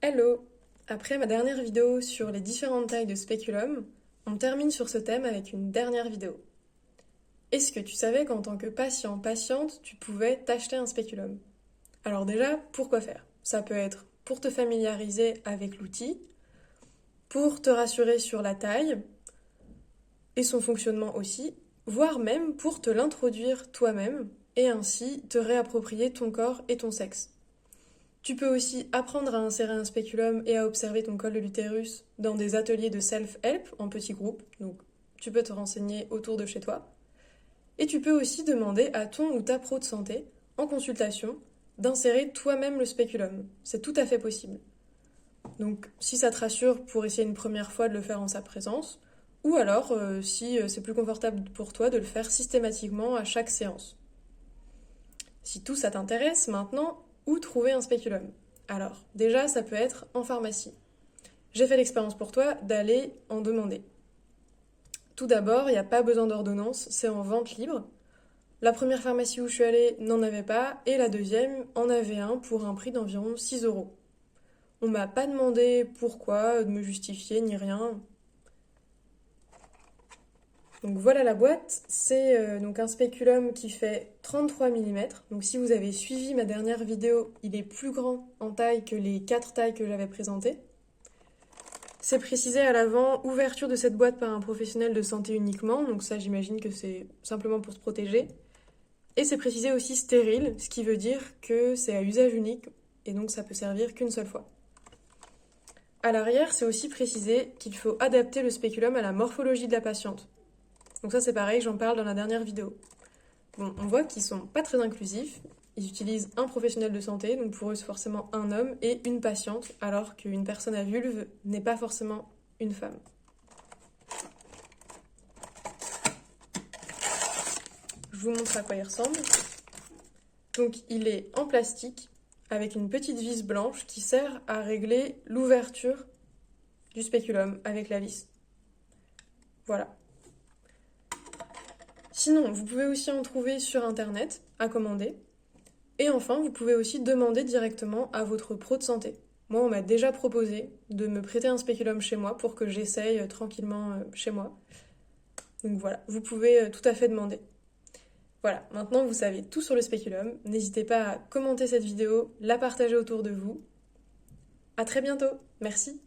Hello! Après ma dernière vidéo sur les différentes tailles de spéculum, on termine sur ce thème avec une dernière vidéo. Est-ce que tu savais qu'en tant que patient-patiente, tu pouvais t'acheter un spéculum? Alors déjà, pourquoi faire? Ça peut être pour te familiariser avec l'outil, pour te rassurer sur la taille et son fonctionnement aussi, voire même pour te l'introduire toi-même et ainsi te réapproprier ton corps et ton sexe. Tu peux aussi apprendre à insérer un spéculum et à observer ton col de l'utérus dans des ateliers de self-help en petits groupes, donc tu peux te renseigner autour de chez toi. Et tu peux aussi demander à ton ou ta pro de santé, en consultation, d'insérer toi-même le spéculum. C'est tout à fait possible. Donc si ça te rassure pour essayer une première fois de le faire en sa présence, ou alors si c'est plus confortable pour toi de le faire systématiquement à chaque séance. Si tout ça t'intéresse, maintenant, où trouver un spéculum? Alors, déjà, ça peut être en pharmacie. J'ai fait l'expérience pour toi d'aller en demander. Tout d'abord, il n'y a pas besoin d'ordonnance, c'est en vente libre. La première pharmacie où je suis allée n'en avait pas, et la deuxième en avait un pour un prix d'environ 6 euros. On m'a pas demandé pourquoi, de me justifier, ni rien. Donc voilà la boîte, c'est donc un spéculum qui fait 33 mm. Donc si vous avez suivi ma dernière vidéo, il est plus grand en taille que les 4 tailles que j'avais présentées. C'est précisé à l'avant, ouverture de cette boîte par un professionnel de santé uniquement, donc ça j'imagine que c'est simplement pour se protéger. Et c'est précisé aussi stérile, ce qui veut dire que c'est à usage unique, et donc ça peut servir qu'une seule fois. À l'arrière, c'est aussi précisé qu'il faut adapter le spéculum à la morphologie de la patiente. Donc ça c'est pareil, j'en parle dans la dernière vidéo. Bon, on voit qu'ils sont pas très inclusifs, ils utilisent un professionnel de santé, donc pour eux c'est forcément un homme et une patiente, alors qu'une personne à vulve n'est pas forcément une femme. Je vous montre à quoi il ressemble. Donc il est en plastique, avec une petite vis blanche qui sert à régler l'ouverture du spéculum avec la vis. Voilà. Sinon, vous pouvez aussi en trouver sur internet, à commander. Et enfin, vous pouvez aussi demander directement à votre pro de santé. Moi, on m'a déjà proposé de me prêter un spéculum chez moi pour que j'essaye tranquillement chez moi. Donc voilà, vous pouvez tout à fait demander. Voilà, maintenant vous savez tout sur le spéculum. N'hésitez pas à commenter cette vidéo, la partager autour de vous. À très bientôt, merci.